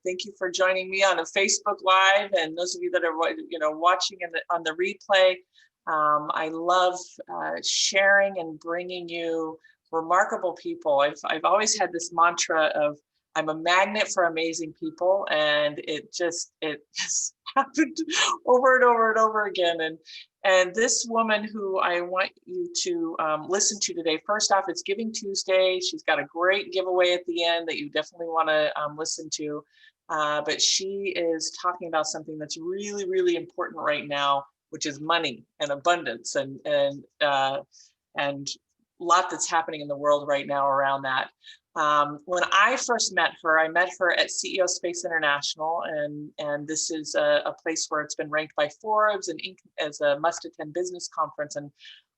Thank you for joining me on a Facebook Live, and those of you that are watching on the replay. I love sharing and bringing you remarkable people. I've always had this mantra of I'm a magnet for amazing people, and it just happened over and over and over again. And this woman who I want you to listen to today, first off, it's Giving Tuesday. She's got a great giveaway at the end that you definitely want to listen to. But she is talking about something that's really, really important right now, which is money and abundance and a lot that's happening in the world right now around that. When I first met her, I met her at CEO Space International, and this is a place where it's been ranked by Forbes and Inc. as a must-attend business conference. And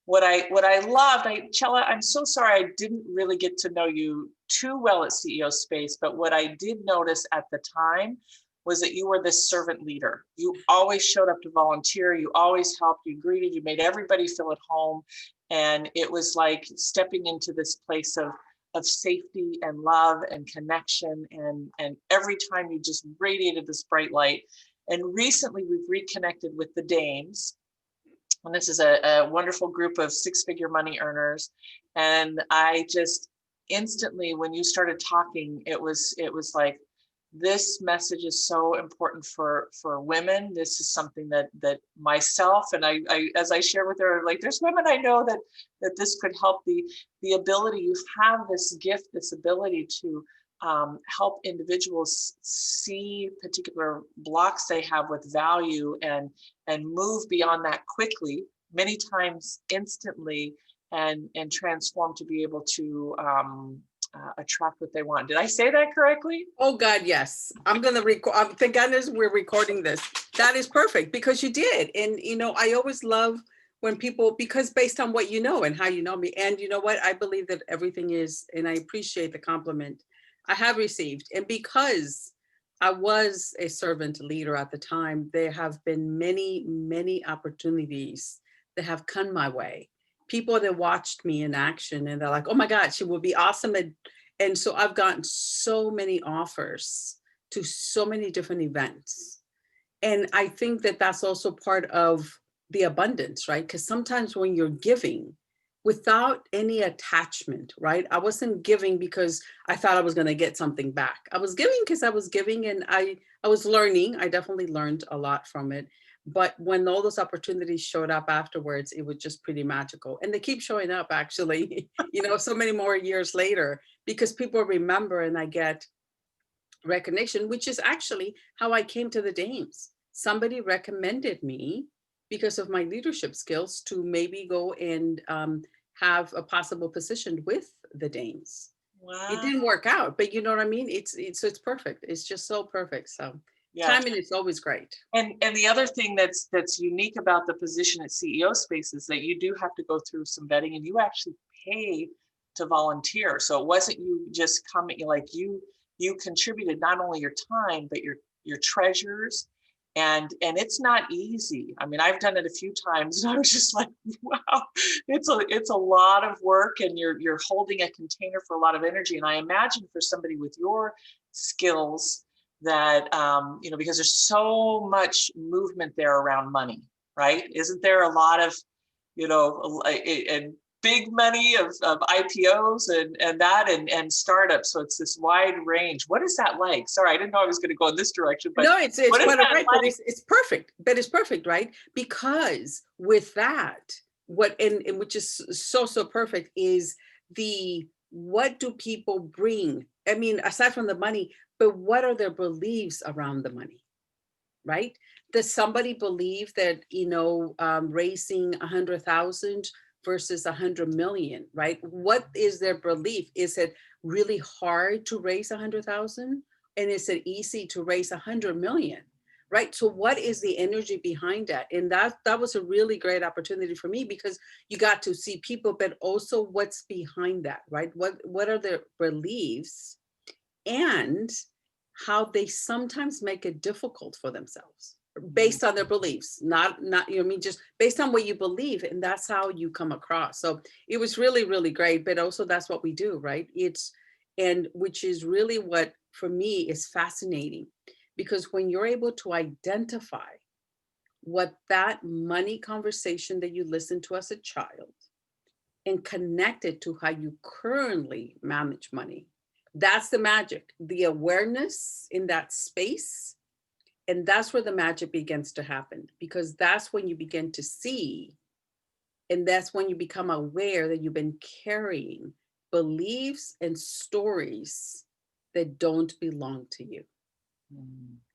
what I loved, Chella, I'm so sorry I didn't really get to know you too well at CEO Space, but what I did notice at the time was that you were this servant leader. You always showed up to volunteer, you always helped, you greeted, you made everybody feel at home. And it was like stepping into this place of safety and love and connection. And every time you just radiated this bright light. And recently we've reconnected with the Dames. And this is a wonderful group of six-figure money earners. And I just instantly, when you started talking, it was like, this message is so important for women. This is something that myself, and I as I share with her, like, there's women I know that this could help. The ability, you have this gift, this ability to help individuals see particular blocks they have with value and move beyond that quickly, many times instantly, and transform to be able to attract what they want. Did I say that correctly? Oh God, yes. I'm gonna record. Thank goodness we're recording this. That is perfect, because you did. And I always love when people, because based on what you know and how you know me, and you know what, I believe that everything is, and I appreciate the compliment I have received. And because I was a servant leader at the time, there have been many, many opportunities that have come my way. People that watched me in action and they're like, oh my God, she will be awesome. And so I've gotten so many offers to so many different events. And I think that that's also part of the abundance, right? Because sometimes when you're giving without any attachment, right? I wasn't giving because I thought I was going to get something back. I was giving because I was giving, and I was learning. I definitely learned a lot from it. But when all those opportunities showed up afterwards, it was just pretty magical. And they keep showing up, actually, so many more years later, because people remember, and I get recognition, which is actually how I came to the Dames. Somebody recommended me because of my leadership skills to maybe go and have a possible position with the Dames. Wow. It didn't work out, but you know what I mean? It's perfect. It's just so perfect. So yeah. Timing is always great. And the other thing that's unique about the position at CEO Space is that you do have to go through some vetting, and you actually pay to volunteer. So it wasn't you just coming, like you contributed not only your time, but your treasures. And it's not easy. I mean, I've done it a few times, and I was just like, wow, it's a lot of work, and you're holding a container for a lot of energy. And I imagine for somebody with your skills that, because there's so much movement there around money, right? Isn't there a lot of, and big money of IPOs and startups? So it's this wide range. What is that like? Sorry, I didn't know I was going to go in this direction. But no, it's quite right. But it's perfect. But it's perfect, right? Because with that, which is so perfect is what do people bring? I mean, aside from the money, but what are their beliefs around the money, right? Does somebody believe that, raising 100,000 versus 100 million, right? What is their belief? Is it really hard to raise 100,000? And is it easy to raise 100 million, right? So what is the energy behind that? And that was a really great opportunity for me, because you got to see people, but also what's behind that, right? What are their beliefs, and how they sometimes make it difficult for themselves based on their beliefs, not just based on what you believe, and that's how you come across. So it was really, really great, but also that's what we do, right? And which is really what for me is fascinating, because when you're able to identify what that money conversation that you listened to as a child and connect it to how you currently manage money, that's the magic, the awareness in that space. And that's where the magic begins to happen, because that's when you begin to see, and that's when you become aware that you've been carrying beliefs and stories that don't belong to you.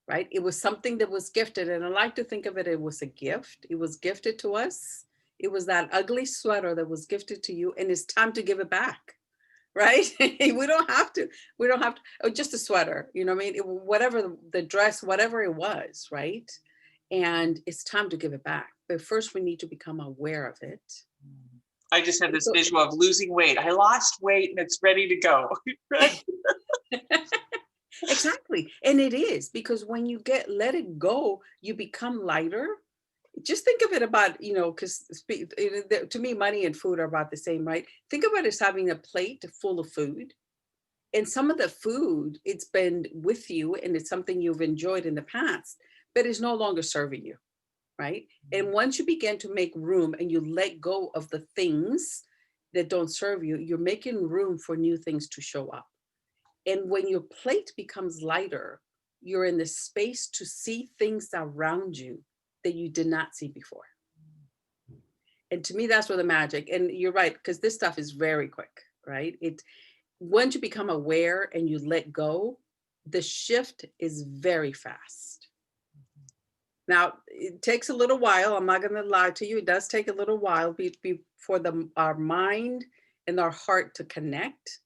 Right? It was something that was gifted. And I like to think of it, it was a gift. It was gifted to us. It was that ugly sweater that was gifted to you, and it's time to give it back. Right? we don't have to, oh, just a sweater, you know what I mean? Whatever the dress, whatever it was, right? And it's time to give it back. But first we need to become aware of it. I just have this visual of losing weight. I lost weight and it's ready to go. Exactly. And it is, because when you let it go, you become lighter. Just think of it about, because to me, money and food are about the same, right? Think about it as having a plate full of food. And some of the food, it's been with you and it's something you've enjoyed in the past, but it's no longer serving you, right? And once you begin to make room and you let go of the things that don't serve you, you're making room for new things to show up. And when your plate becomes lighter, you're in the space to see things around you that you did not see before. And to me, that's where the magic, and you're right, because this stuff is very quick, right? Once you become aware and you let go, the shift is very fast. Now, it takes a little while. I'm not going to lie to you. It does take a little while for our mind and our heart to connect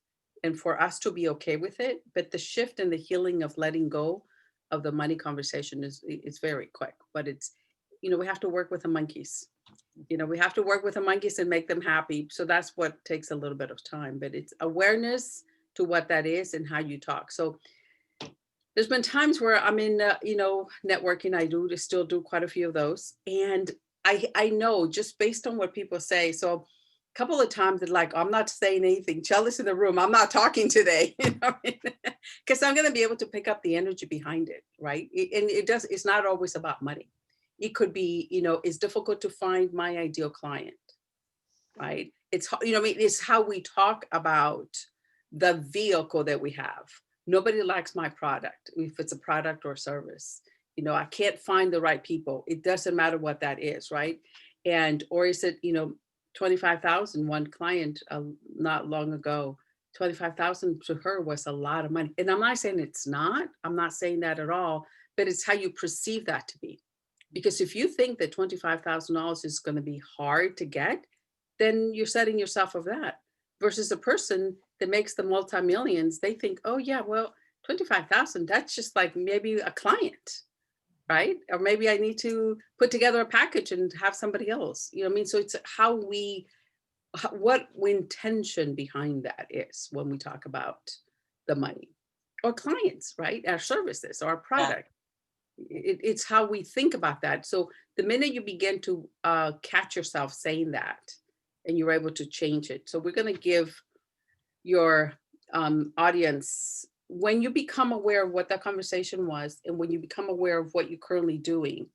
and for us to be okay with it. But the shift and the healing of letting go of the money conversation is very quick. But it's, we have to work with the monkeys. We have to work with the monkeys and make them happy. So that's what takes a little bit of time. But it's awareness to what that is and how you talk. So there's been times where I'm in, networking. I still do quite a few of those. And I know just based on what people say. So a couple of times that like, I'm not saying anything. Chella's in the room. I'm not talking today, because I'm going to be able to pick up the energy behind it. Right. And it's not always about money. It could be, it's difficult to find my ideal client. Right. It's, it's how we talk about the vehicle that we have. Nobody likes my product, if it's a product or service. I can't find the right people. It doesn't matter what that is, right? Or is it, 25,000, one client not long ago, 25,000 to her was a lot of money. And I'm not saying it's not, I'm not saying that at all, but it's how you perceive that to be. Because if you think that $25,000 is going to be hard to get, then you're setting yourself of that. Versus a person that makes the multi-millions, they think, oh yeah, well, 25,000, that's just like maybe a client, right? Or maybe I need to put together a package and have somebody else, you know what I mean? So it's what intention behind that is when we talk about the money or clients, right? Our services or our product. Yeah. It's how we think about that. So the minute you begin to catch yourself saying that, and you're able to change it. So we're going to give your audience, when you become aware of what that conversation was, and when you become aware of what you're currently doing,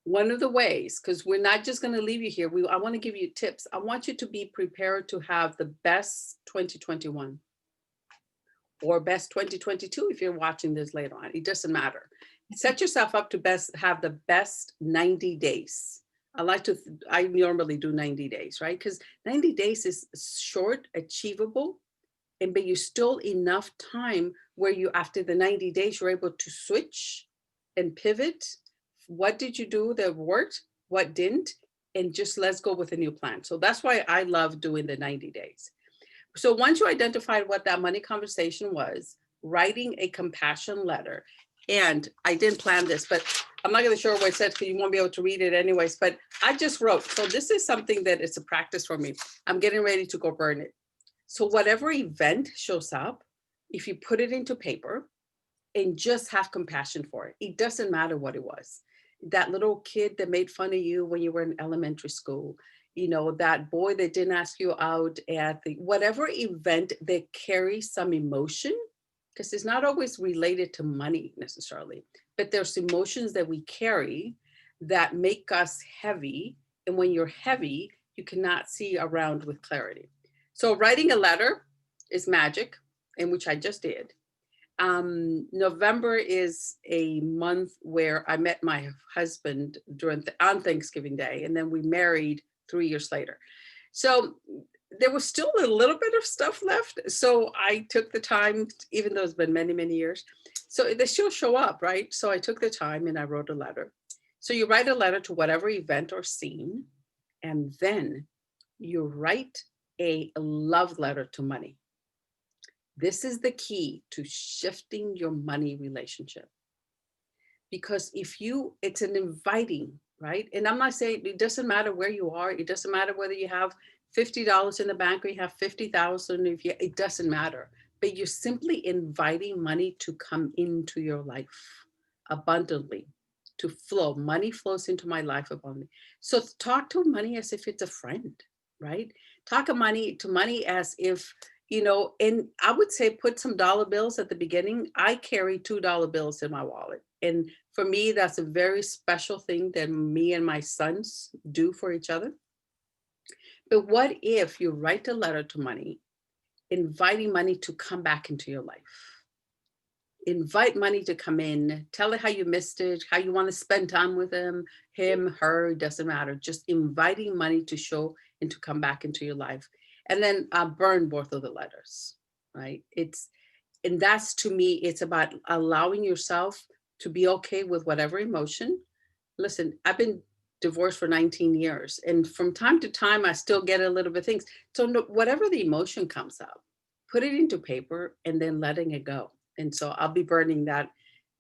one of the ways, because we're not just going to leave you here, I want to give you tips. I want you to be prepared to have the best 2021 or best 2022 if you're watching this later on. It doesn't matter. Set yourself up to have the best 90 days. I normally do 90 days, right? Because 90 days is short, achievable, but you still enough time where you, after the 90 days, you're able to switch and pivot. What did you do that worked? What didn't? And just let's go with a new plan. So that's why I love doing the 90 days. So once you identified what that money conversation was, writing a compassion letter. And I didn't plan this, but I'm not going to show what it says because you won't be able to read it anyways, but I just wrote. So this is something that is a practice for me. I'm getting ready to go burn it. So whatever event shows up, if you put it into paper and just have compassion for it, it doesn't matter what it was. That little kid that made fun of you when you were in elementary school, that boy that didn't ask you out at whatever event that carries some emotion, because it's not always related to money necessarily, but there's emotions that we carry that make us heavy. And when you're heavy, you cannot see around with clarity. So writing a letter is magic, in which I just did. November is a month where I met my husband on Thanksgiving Day, and then we married 3 years later. So there was still a little bit of stuff left. So I took the time, even though it's been many, many years. So they still show up, right? So I took the time and I wrote a letter. So you write a letter to whatever event or scene, and then you write a love letter to money. This is the key to shifting your money relationship. Because it's an inviting, right? And I'm not saying it doesn't matter where you are. It doesn't matter whether you have $50 in the bank or you have 50,000. It doesn't matter. But you're simply inviting money to come into your life abundantly, to flow. Money flows into my life abundantly. So talk to money as if it's a friend, right? Talk to money as if, and I would say put some dollar bills at the beginning. I carry $2 bills in my wallet. And for me, that's a very special thing that me and my sons do for each other. But what if you write a letter to money, inviting money to come back into your life? Invite money to come in, tell it how you missed it, how you want to spend time with him, her, it doesn't matter. Just inviting money to show and to come back into your life. And then burn both of the letters, right? And that's, to me, it's about allowing yourself to be okay with whatever emotion. Listen, I've been divorced for 19 years, and from time to time, I still get a little bit of things. So whatever the emotion comes up, put it into paper and then letting it go. And so I'll be burning that,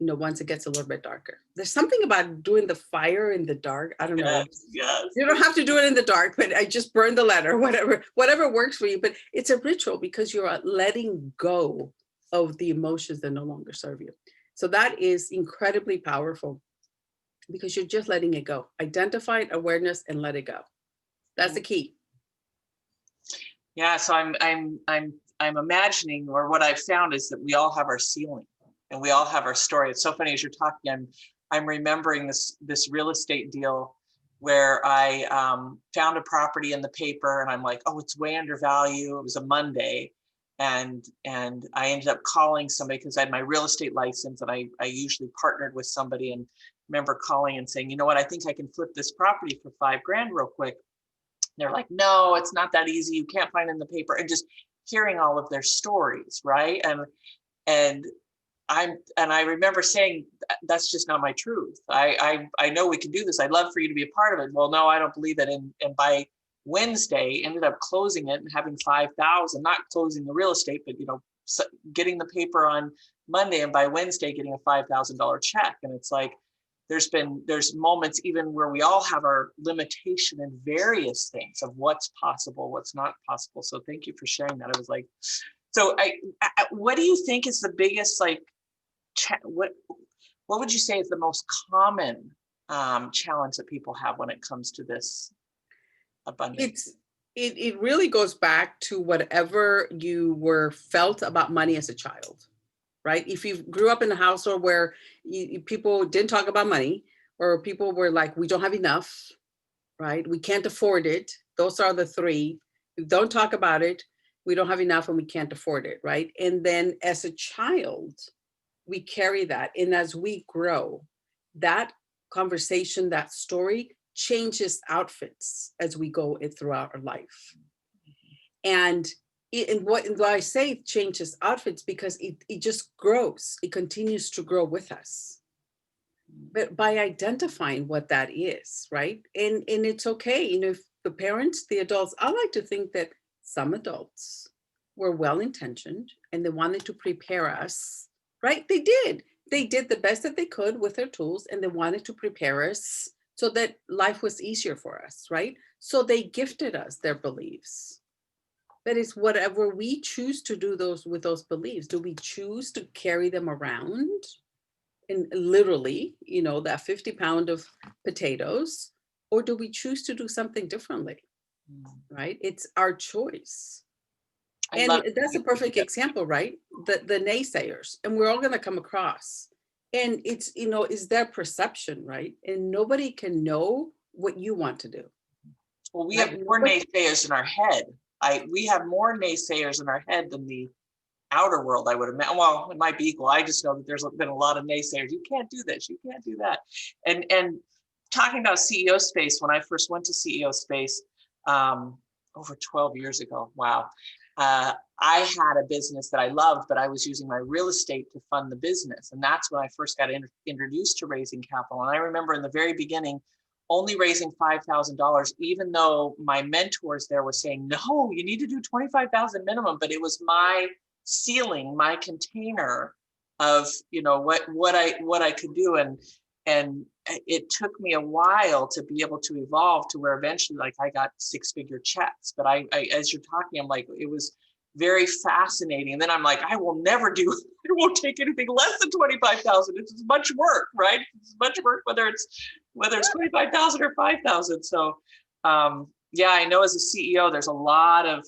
once it gets a little bit darker. There's something about doing the fire in the dark. I don't know. Yes. You don't have to do it in the dark, but I just burn the letter, whatever works for you. But it's a ritual because you're letting go of the emotions that no longer serve you. So that is incredibly powerful because you're just letting it go. Identify it, awareness, and let it go. That's the key. Yeah. So I'm imagining, or what I've found is that we all have our ceiling and we all have our story. It's so funny as you're talking, I'm remembering this real estate deal where I found a property in the paper and I'm like, oh, it's way undervalued. It was a Monday. And I ended up calling somebody because I had my real estate license and I usually partnered with somebody, and remember calling and saying, you know what, I think I can flip this property for $5,000 real quick. They're like, no, it's not that easy. You can't find it in the paper. And just hearing all of their stories, right? And I remember saying, that's just not my truth. I know we can do this. I'd love for you to be a part of it. Well, no, I don't believe it. And by Wednesday, ended up closing it and having 5,000, not closing the real estate, but getting the paper on Monday, and by Wednesday getting a $5,000 check. And it's like, there's moments even where we all have our limitation in various things of what's possible, what's not possible. So thank you for sharing that. I was like, so what do you think is the biggest, like, what would you say is the most common challenge that people have when it comes to this abundance? It really goes back to whatever you were felt about money as a child, right? If you grew up in a household where people didn't talk about money, or people were like, we don't have enough, right? We can't afford it. Those are the three. Don't talk about it. We don't have enough and we can't afford it, right? And then as a child, we carry that. And as we grow, that conversation, that story changes outfits as we go throughout our life. And what I say it changes outfits because it just grows. It continues to grow with us. But by identifying what that is, right? And it's okay, if the parents, the adults, I like to think that some adults were well-intentioned and they wanted to prepare us, right? They did the best that they could with their tools, and they wanted to prepare us so that life was easier for us, right? So they gifted us their beliefs. But it's whatever we choose to do with those beliefs. Do we choose to carry them around? And literally, that 50-pound of potatoes, or do we choose to do something differently? Right? It's our choice. I And love that's a perfect it. example, right? The naysayers, and we're all going to come across. And it's, is their perception, right? And nobody can know what you want to do, Well, we have right? more Nobody, naysayers in our head. We have more naysayers in our head than the outer world, I would imagine. Well, it might be equal. I just know that there's been a lot of naysayers. You can't do this. You can't do that. And talking about CEO space, when I first went to CEO space over 12 years ago, wow. I had a business that I loved, but I was using my real estate to fund the business. And that's when I first got introduced to raising capital. And I remember in the very beginning, only raising $5,000, even though my mentors there were saying, no, you need to do 25,000 minimum, but it was my ceiling, my container of, what I could do. And it took me a while to be able to evolve to where eventually, like, I got 6-figure checks. But I as you're talking, I'm like, it was very fascinating. And then I'm like, I will never do, I won't take anything less than 25,000. It's much work, right? It's much work, whether it's 25,000 or 5,000. So yeah, I know as a CEO, there's a lot of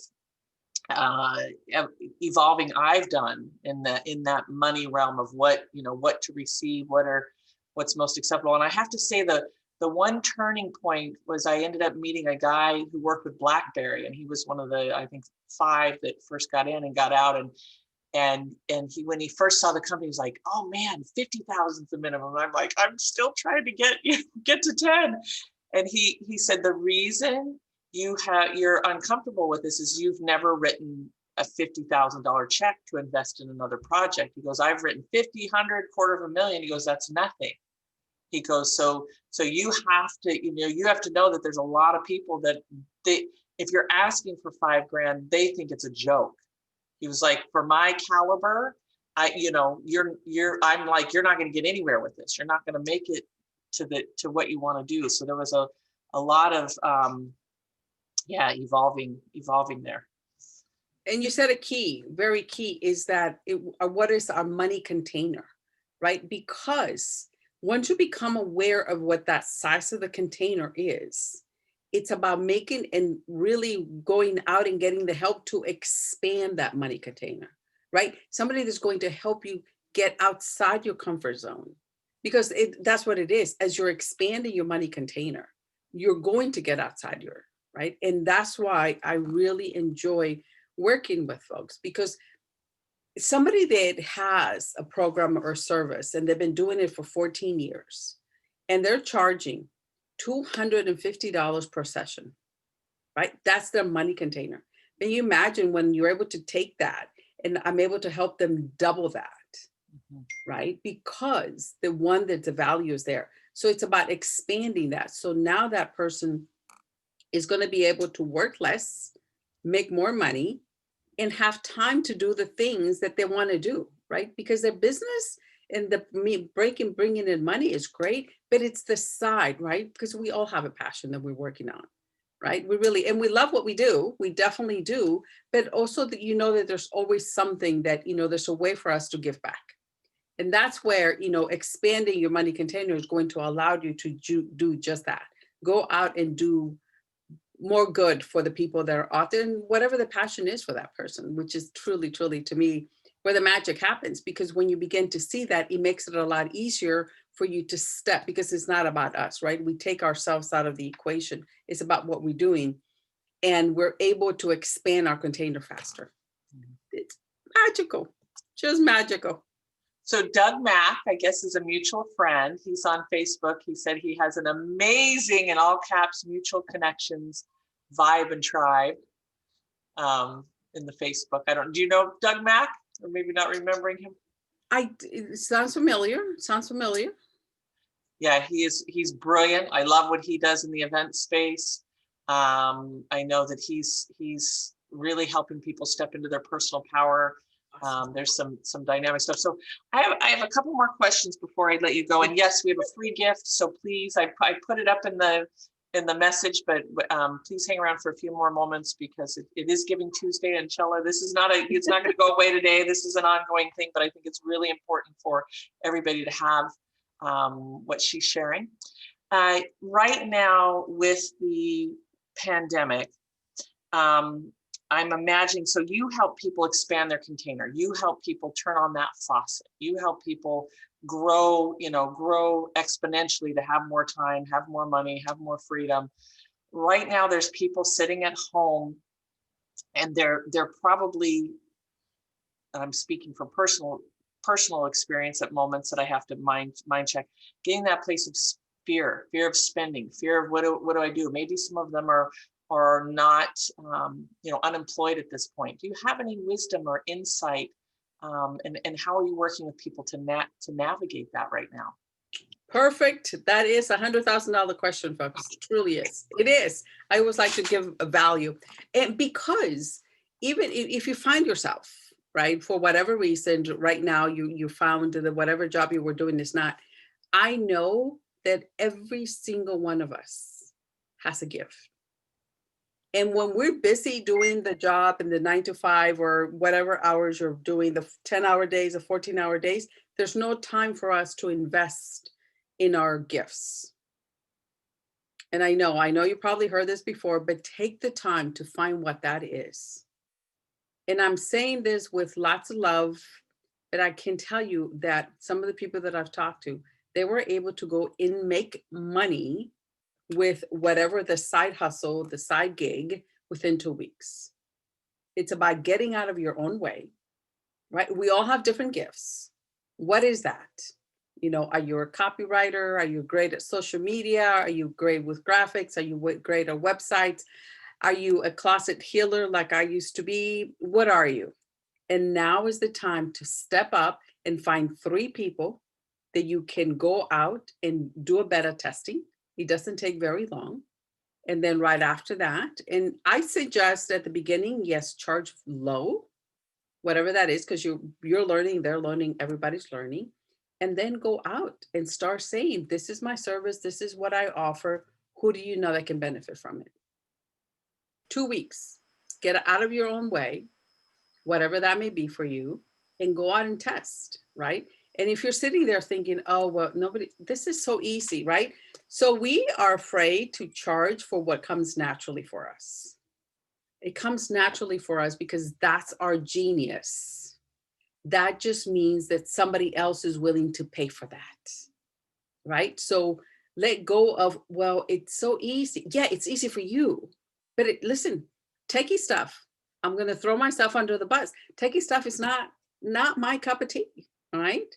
evolving I've done in that money realm of what to receive, what's most acceptable. And I have to say the one turning point was I ended up meeting a guy who worked with BlackBerry, and he was one of the, I think, 5 that first got in and got out. And he, when he first saw the company, he was like, oh man, 50,000 is the minimum. And I'm like, I'm still trying to get to 10. And he said, the reason you're uncomfortable with this is you've never written a $50,000 check to invest in another project. He goes, I've written 50, 100, $250,000. He goes, that's nothing. He goes, so you have to know that there's a lot of people that if you're asking for $5,000, they think it's a joke. He was like, for my caliber, I'm like, you're not going to get anywhere with this. You're not going to make it to what you want to do. So there was a lot of evolving there. and you said a key, very key, is that what is our money container, right? Because once you become aware of what that size of the container is, it's about making and really going out and getting the help to expand that money container, right? Somebody that's going to help you get outside your comfort zone, because that's what it is. As you're expanding your money container, you're going to get outside your, right? And that's why I really enjoy working with folks, because somebody that has a program or service and they've been doing it for 14 years and they're charging $250 per session, right? That's their money container. Can you imagine when you're able to take that and I'm able to help them double that, right? Because the value is there. So it's about expanding that. So now that person is going to be able to work less, make more money, and have time to do the things that they want to do, right? Because their business and bringing in money is great, but it's the side, right? Because we all have a passion that we're working on, right? And we love what we do. We definitely do, but also that that there's always something that, there's a way for us to give back. And that's where, expanding your money container is going to allow you to do just that. Go out and do more good for the people that are out there, and whatever the passion is for that person, which is truly, truly, to me, where the magic happens. Because when you begin to see that, it makes it a lot easier for you to step, because it's not about us, right? We take ourselves out of the equation. It's about what we're doing, and we're able to expand our container faster. It's magical, just magical. So Doug Mack, I guess, is a mutual friend. He's on Facebook. He said he has an amazing, in all caps, mutual connections vibe and tribe in the Facebook. Do you know Doug Mack, or maybe not remembering him? It sounds familiar. Yeah, he's brilliant. I love what he does in the event space. I know that he's really helping people step into their personal power. There's some dynamic stuff. So I have a couple more questions before I let you go. And yes, we have a free gift. So please, I put it up in the message, but please hang around for a few more moments, because it is Giving Tuesday, and Chella, it's not going to go away today. This is an ongoing thing, but I think it's really important for everybody to have what she's sharing. Right now with the pandemic, I'm imagining, so you help people expand their container. You help people turn on that faucet. You help people grow, grow exponentially to have more time, have more money, have more freedom. Right now, there's people sitting at home and they're probably, I'm speaking from personal experience at moments that I have to mind check, getting that place of fear of spending, fear of what do I do? Maybe some of them are not, unemployed at this point. Do you have any wisdom or insight, and how are you working with people to navigate that right now? Perfect. That is $100,000 question, folks. It truly is. It is. I always like to give a value. And because even if you find yourself, right, for whatever reason, right now you found that whatever job you were doing is not, I know that every single one of us has a gift. And when we're busy doing the job in the 9 to 5 or whatever hours you're doing, the 10-hour days, the 14-hour days, there's no time for us to invest in our gifts. And I know you probably heard this before, but take the time to find what that is. And I'm saying this with lots of love, but I can tell you that some of the people that I've talked to, they were able to go and make money with whatever the side hustle, the side gig within 2 weeks. It's about getting out of your own way, right? We all have different gifts. What is that? Are you a copywriter? Are you great at social media? Are you great with graphics? Are you great at websites? Are you a closet healer like I used to be? What are you? And now is the time to step up and find 3 people that you can go out and do a beta testing. It doesn't take very long. And then right after that, and I suggest at the beginning, yes, charge low, whatever that is, because you're learning, they're learning, everybody's learning. And then go out and start saying, this is my service, this is what I offer. Who do you know that can benefit from it? 2 weeks, get out of your own way, whatever that may be for you, and go out and test, right? And if you're sitting there thinking, oh, well, this is so easy, right? So we are afraid to charge for what comes naturally for us. It comes naturally for us because that's our genius. That just means that somebody else is willing to pay for that, right? So let go of, well, it's so easy. Yeah, it's easy for you. But listen, techie stuff, I'm going to throw myself under the bus. Techie stuff is not my cup of tea, all right?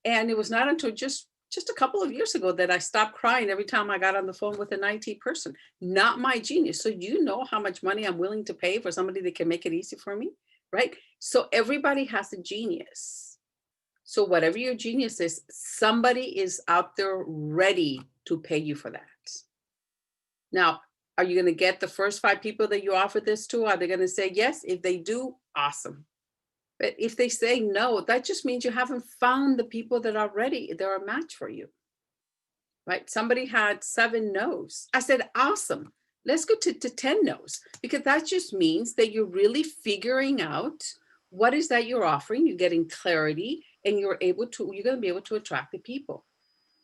And it was not until just a couple of years ago that I stopped crying every time I got on the phone with an IT person. Not my genius. So you know how much money I'm willing to pay for somebody that can make it easy for me, right? So everybody has a genius. So whatever your genius is, somebody is out there ready to pay you for that. Now, are you going to get the first 5 people that you offer this to? Are they going to say yes? If they do, awesome. But if they say no, that just means you haven't found the people that are ready, they're a match for you, right? Somebody had 7 no's. I said, awesome. Let's go to 10 no's, because that just means that you're really figuring out what is that you're offering, you're getting clarity, and you're going to be able to attract the people.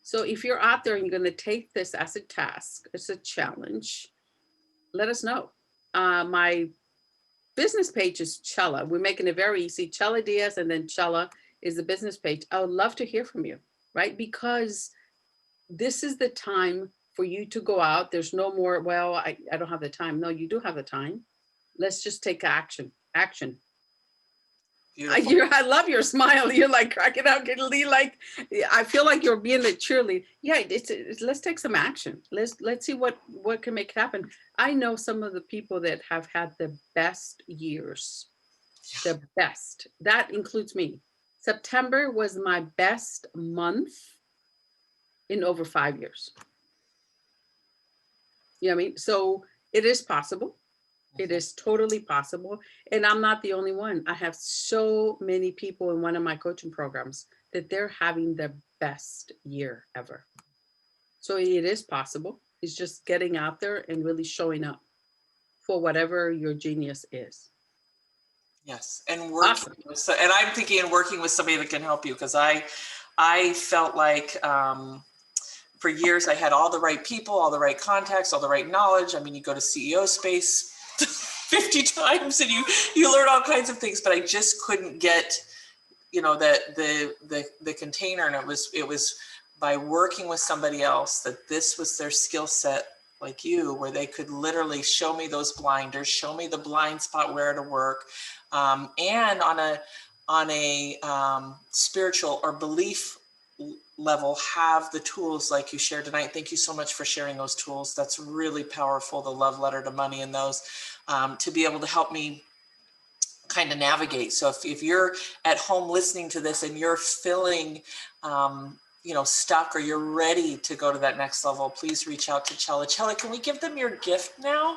So if you're out there and you're going to take this as a task, as a challenge, let us know. My business page is Chella. We're making it very easy. Chella Diaz, and then Chella is the business page. I would love to hear from you, right? Because this is the time for you to go out. There's no more, well, I don't have the time. No, you do have the time. Let's just take action. I love your smile. You're like cracking up, like, I feel like you're being the cheerleader. Yeah, let's take some action. Let's see what can make it happen. I know some of the people that have had the best years, the best. That includes me. September was my best month in over 5 years. You know what I mean? So it is possible. It is totally possible. And I'm not the only one. I have so many people in one of my coaching programs that they're having their best year ever. So it is possible. It's just getting out there and really showing up for whatever your genius is. Yes, and working and I'm thinking working with somebody that can help you, because I felt like for years I had all the right people, all the right contacts, all the right knowledge. I mean, you go to CEO space, 50 times and you learn all kinds of things, but I just couldn't get, the container. And it was by working with somebody else that this was their skill set, like you, where they could literally show me those blinders, show me the blind spot where to work, and on a spiritual or belief level, have the tools like you shared tonight. Thank you so much for sharing those tools. That's really powerful, the love letter to money and those, to be able to help me kind of navigate. So if you're at home listening to this and you're feeling stuck, or you're ready to go to that next level, please reach out to Chella. Chella, can we give them your gift now?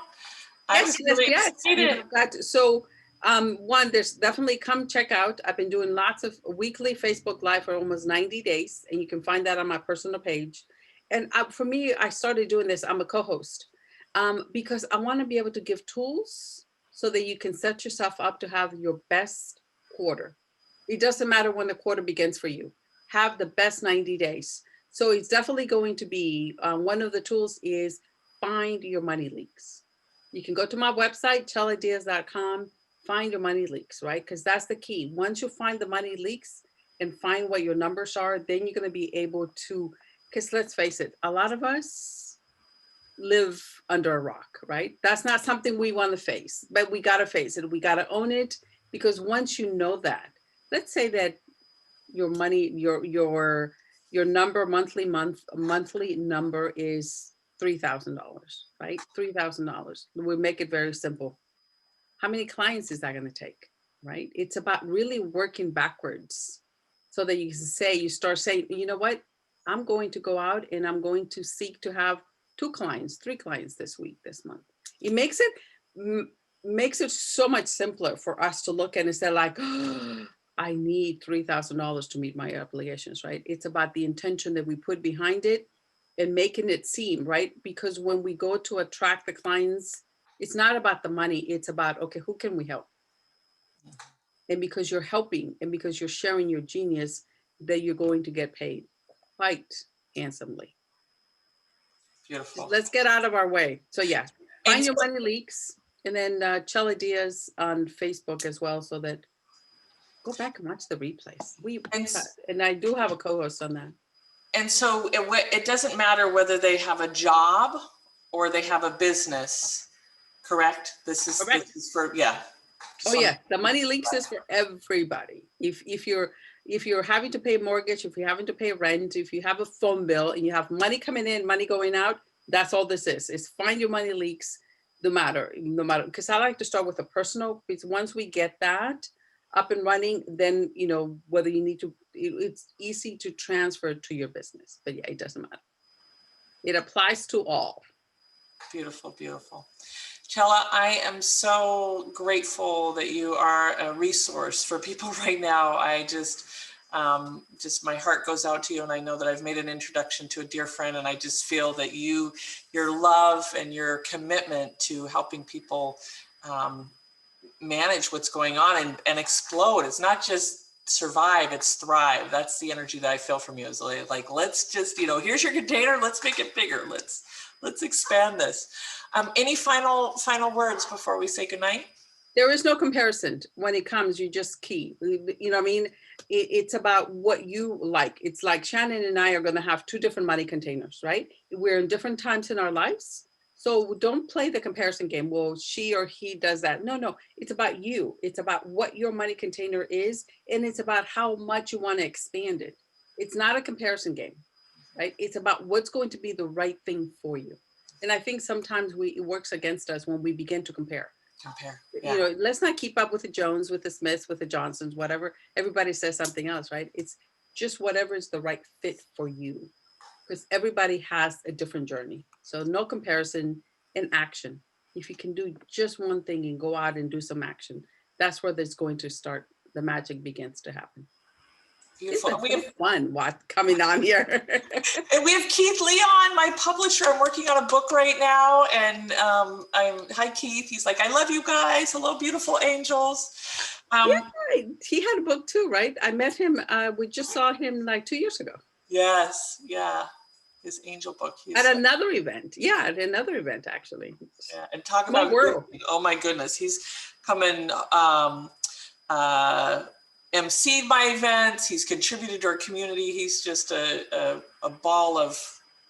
I was really excited. So one, there's definitely, come check out. I've been doing lots of weekly Facebook Live for almost 90 days, and you can find that on my personal page. And for me, I started doing this, I'm a co-host, because I want to be able to give tools so that you can set yourself up to have your best quarter. It doesn't matter when the quarter begins for you. Have the best 90 days. So it's definitely going to be, one of the tools is find your money leaks. You can go to my website, chelladiaz.com, find your money leaks, right? Because that's the key. Once you find the money leaks and find what your numbers are, then you're going to be able to, because let's face it, a lot of us live under a rock, right? That's not something we want to face, but we got to face it. We got to own it, because once you know that, let's say that your money, your number, monthly number is $3,000, right? $3,000. We make it very simple. How many clients is that going to take, right? It's about really working backwards so that you start saying, you know what? I'm going to go out and I'm going to seek to have 2 clients, 3 clients this week, this month. It makes it so much simpler for us to look at instead of like, oh, I need $3,000 to meet my obligations, right? It's about the intention that we put behind it and making it seem, right? Because when we go to attract the clients, it's not about the money. It's about, okay, who can we help? And because you're helping and because you're sharing your genius, that you're going to get paid quite handsomely. Beautiful. Let's get out of our way. So yeah, find your money leaks, and then Chella Diaz on Facebook as well, so that go back and watch the replays. And I do have a co-host on that. And so it doesn't matter whether they have a job or they have a business, correct? This is for, yeah. Oh yeah, the money leaks is for everybody. If you're having to pay mortgage, if you're having to pay rent, if you have a phone bill and you have money coming in, money going out, that's all this is find your money leaks, no matter, because I like to start with a personal, because once we get that up and running, then, whether you need to, it's easy to transfer to your business. But yeah, it doesn't matter. It applies to all. Beautiful, beautiful. Chella, I am so grateful that you are a resource for people right now. I just my heart goes out to you, and I know that I've made an introduction to a dear friend, and I just feel that your love and your commitment to helping people manage what's going on and explode. It's not just survive, it's thrive. That's the energy that I feel from you. Is like, let's just, here's your container, let's make it bigger. Let's expand this. Any final words before we say goodnight? There is no comparison when it comes. You just key. You know what I mean? It's about what you like. It's like Shannon and I are going to have 2 different money containers, right? We're in different times in our lives. So don't play the comparison game. Well, she or he does that. No, it's about you. It's about what your money container is. And it's about how much you want to expand it. It's not a comparison game, right? It's about what's going to be the right thing for you. And I think sometimes it works against us when we begin to compare. Yeah. Let's not keep up with the Jones, with the Smiths, with the Johnsons, whatever. Everybody says something else, right? It's just whatever is the right fit for you, because everybody has a different journey. So no comparison in action. If you can do just one thing and go out and do some action, that's where there's going to start. The magic begins to happen. Beautiful. We have fun coming on here. And we have Keith Leon, my publisher. I'm working on a book right now, and hi Keith. He's like, I love you guys. Hello, beautiful angels. Yeah, he had a book too, right? I met him. We just saw him like 2 years ago. Yes, yeah. his angel book. At another event. Yeah, at another event, actually. Yeah, and talk Small about world. oh my goodness, he's coming emceed my events. He's contributed to our community. He's just a ball of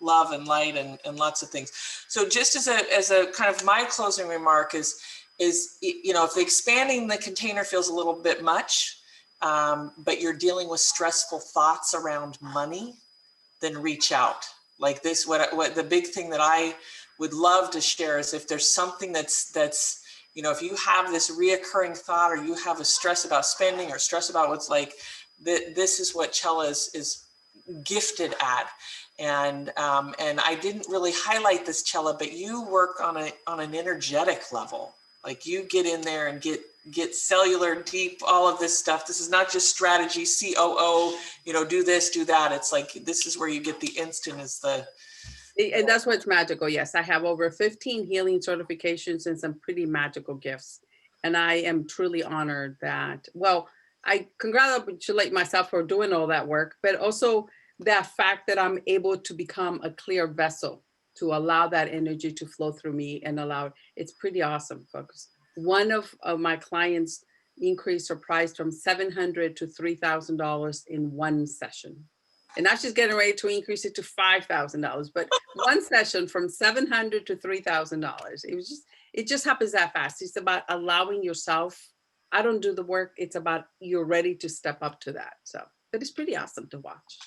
love and light and lots of things. So just as a kind of my closing remark is you know, if expanding the container feels a little bit much, but you're dealing with stressful thoughts around money, then reach out. Like this, what the big thing that I would love to share is if there's something that's, you know, if you have this reoccurring thought or you have a stress about spending or stress about what's like, this is what Chella is gifted at. And I didn't really highlight this, Chella, but you work on an energetic level. Like you get in there and get cellular deep, all of this stuff. This is not just strategy, COO, you know, do this, do that. It's like, this is where you get the instant is the. And that's what's magical. Yes, I have over 15 healing certifications and some pretty magical gifts. And I am truly honored that, well, I congratulate myself for doing all that work, but also that fact that I'm able to become a clear vessel to allow that energy to flow through me and allow, it's pretty awesome, folks. One of my clients increased her price from $700 to $3,000 in one session. And now she's getting ready to increase it to $5,000, but one session from $700 to $3,000. It just happens that fast. It's about allowing yourself. I don't do the work. It's about you're ready to step up to that. So, but it's pretty awesome to watch.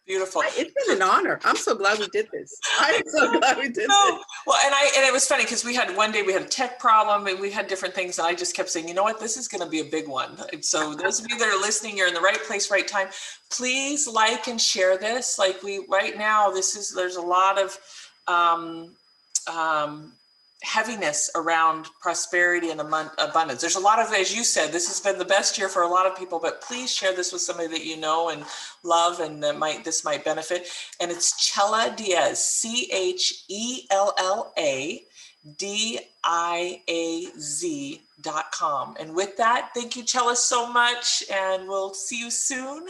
Beautiful. It's been an honor. I'm so glad we did this. I'm so glad we did this. Well, and it was funny because one day we had a tech problem and we had different things, and I just kept saying, you know what, this is going to be a big one. And so those of you that are listening, you're in the right place, right time. Please like and share this. Like right now, there's a lot of heaviness around prosperity and abundance. There's a lot of, as you said, this has been the best year for a lot of people, but please share this with somebody that you know and love and this might benefit. And it's Chella Diaz, ChellaDiaz.com. And with that, thank you, Chella, so much, and we'll see you soon.